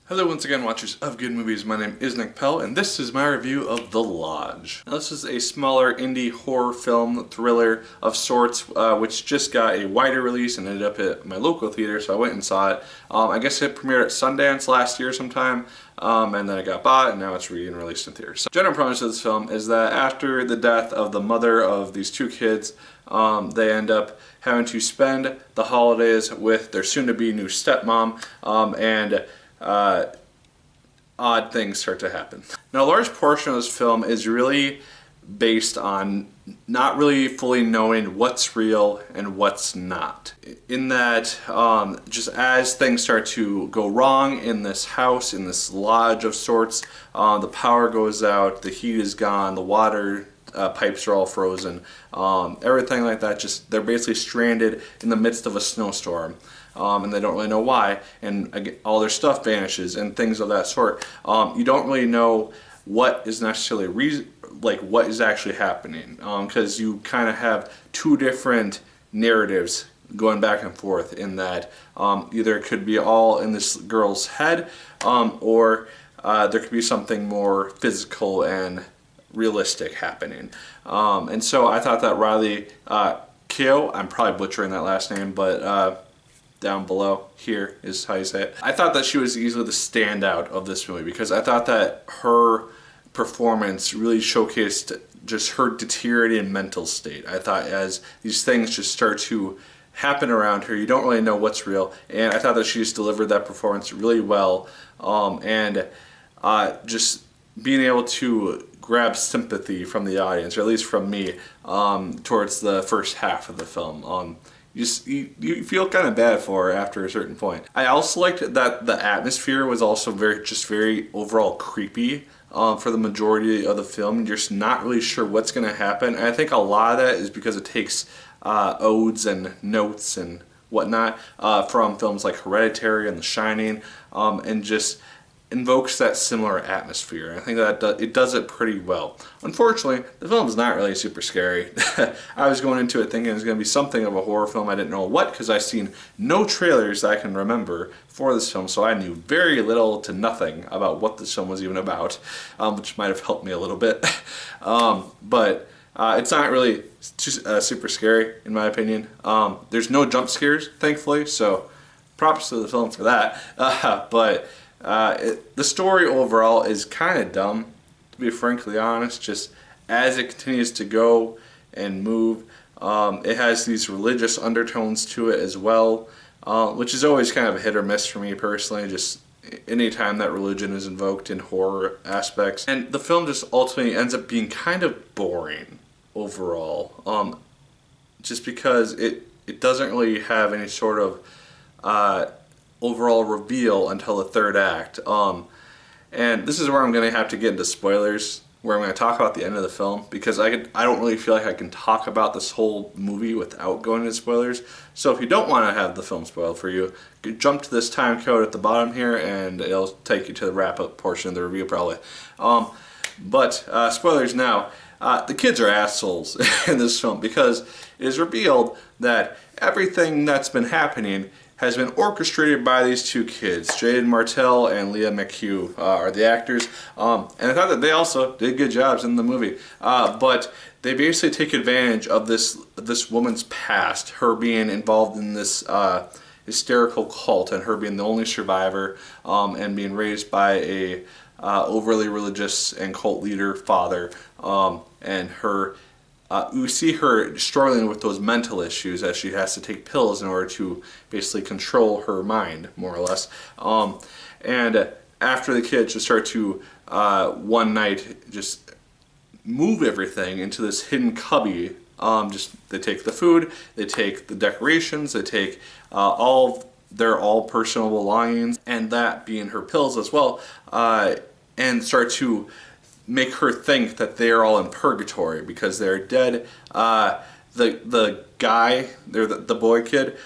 Hello once again, watchers of good movies. My name is Nick Pell and this is my review of The Lodge. Now this is a smaller indie horror film thriller of sorts which just got a wider release and ended up at my local theater, so I went and saw it. I guess it premiered at Sundance last year sometime, and then it got bought and now it's being released in theaters. So, general premise of this film is that after the death of the mother of these two kids, they end up having to spend the holidays with their soon-to-be new stepmom, and odd things start to happen. Now, a large portion of this film is really based on not really fully knowing what's real and what's not. In that, just as things start to go wrong in this house, in this lodge of sorts, the power goes out, the heat is gone, the water pipes are all frozen, everything like that. Just they're basically stranded in the midst of a snowstorm. And they don't really know why, and all their stuff vanishes and things of that sort. You don't really know what is necessarily what is actually happening, because you kind of have two different narratives going back and forth. In that, either it could be all in this girl's head, or there could be something more physical and realistic happening. And so I thought that Riley Keough, I'm probably butchering that last name, but down below here is how you say it. I thought that she was easily the standout of this movie because I thought that her performance really showcased just her deteriorating mental state. I thought as these things just start to happen around her, you don't really know what's real, and I thought that she just delivered that performance really well, and just being able to grab sympathy from the audience, or at least from me, towards the first half of the film. You feel kind of bad for her after a certain point. I also liked that the atmosphere was also very overall creepy for the majority of the film. You're just not really sure what's going to happen. And I think a lot of that is because it takes odes and notes and whatnot from films like Hereditary and The Shining, and just invokes that similar atmosphere. I think that it does it pretty well. Unfortunately, the film is not really super scary. I was going into it thinking it was going to be something of a horror film. I didn't know what, because I've seen no trailers that I can remember for this film, so I knew very little to nothing about what this film was even about, which might have helped me a little bit. But it's not really super scary, in my opinion. There's no jump scares, thankfully, so props to the film for that. But the story overall is kind of dumb, to be frankly honest. Just as it continues to go and move, it has these religious undertones to it as well, which is always kind of a hit or miss for me personally, just anytime that religion is invoked in horror aspects. And the film just ultimately ends up being kind of boring overall, just because it doesn't really have any sort of overall reveal until the third act. And this is where I'm going to have to get into spoilers, where I'm going to talk about the end of the film, because I don't really feel like I can talk about this whole movie without going into spoilers. So if you don't want to have the film spoiled for you, jump to this time code at the bottom here and it'll take you to the wrap-up portion of the review probably. But spoilers now. The kids are assholes in this film, because it is revealed that everything that's been happening has been orchestrated by these two kids. Jaden Martell and Leah McHugh are the actors, and I thought that they also did good jobs in the movie. But they basically take advantage of this woman's past, her being involved in this hysterical cult, and her being the only survivor, and being raised by a overly religious and cult leader father, and her. We see her struggling with those mental issues as she has to take pills in order to basically control her mind, more or less. And after the kids just start to, one night, just move everything into this hidden cubby, they take the food, they take the decorations, they take their all personal belongings, and that being her pills as well, and start to make her think that they're all in purgatory because they're dead. The guy, the boy kid,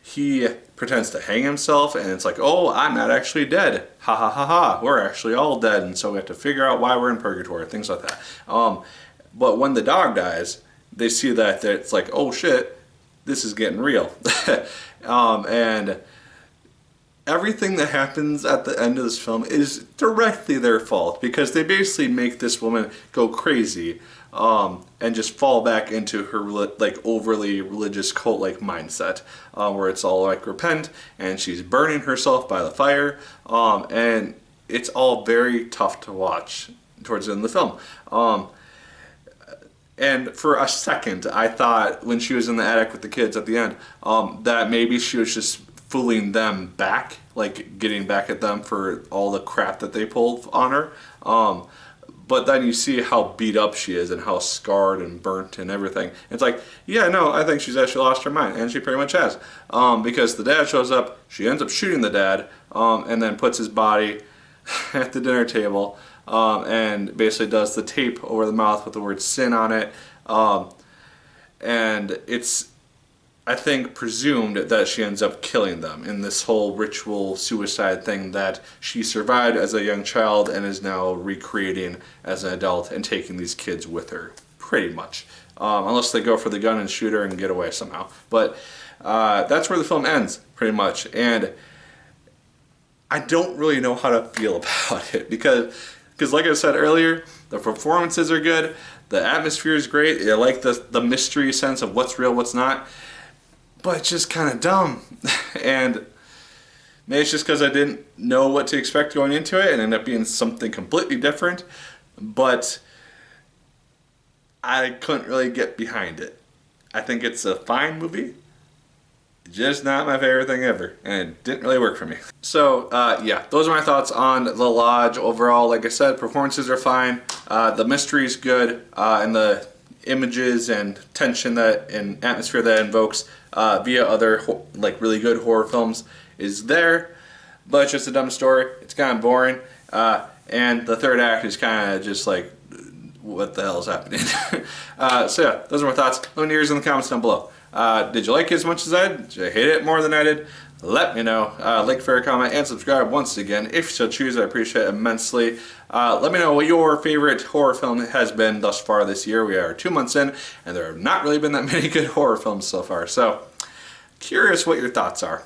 he pretends to hang himself, and it's like, oh, I'm not actually dead. Ha ha ha ha, we're actually all dead, and so we have to figure out why we're in purgatory, things like that. But when the dog dies, they see that it's like, oh shit, this is getting real. And everything that happens at the end of this film is directly their fault, because they basically make this woman go crazy and just fall back into her like overly religious cult-like mindset, where it's all like repent, and she's burning herself by the fire, and it's all very tough to watch towards the end of the film. And for a second, I thought when she was in the attic with the kids at the end, that maybe she was just fooling them back, like getting back at them for all the crap that they pulled on her. But then you see how beat up she is and how scarred and burnt and everything. It's like, yeah, no, I think she's actually lost her mind, and she pretty much has. Because the dad shows up, she ends up shooting the dad, and then puts his body at the dinner table, and basically does the tape over the mouth with the word sin on it. And it's, I think, presumed that she ends up killing them in this whole ritual suicide thing that she survived as a young child and is now recreating as an adult and taking these kids with her, pretty much. Unless they go for the gun and shoot her and get away somehow. But that's where the film ends, pretty much. And I don't really know how to feel about it, because like I said earlier, the performances are good, the atmosphere is great, I like the mystery sense of what's real, what's not. But it's just kind of dumb, and maybe it's just because I didn't know what to expect going into it and ended up being something completely different, but I couldn't really get behind it. I think it's a fine movie, just not my favorite thing ever, and it didn't really work for me. So yeah, those are my thoughts on The Lodge overall. Like I said, performances are fine, the mystery is good, and the images and tension that and atmosphere that it invokes via other like really good horror films is there, but it's just a dumb story. It's kind of boring, and the third act is kind of just like, what the hell is happening? So yeah, those are my thoughts. Let me know yours in the comments down below. Did you like it as much as I did? Did you hate it more than I did? Let me know. Like, favorite, comment, and subscribe once again. If you so choose, I appreciate it immensely. Let me know what your favorite horror film has been thus far this year. We are 2 months in, and there have not really been that many good horror films so far. So, curious what your thoughts are.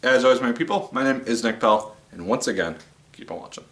As always, my people, my name is Nick Pell, and once again, keep on watching.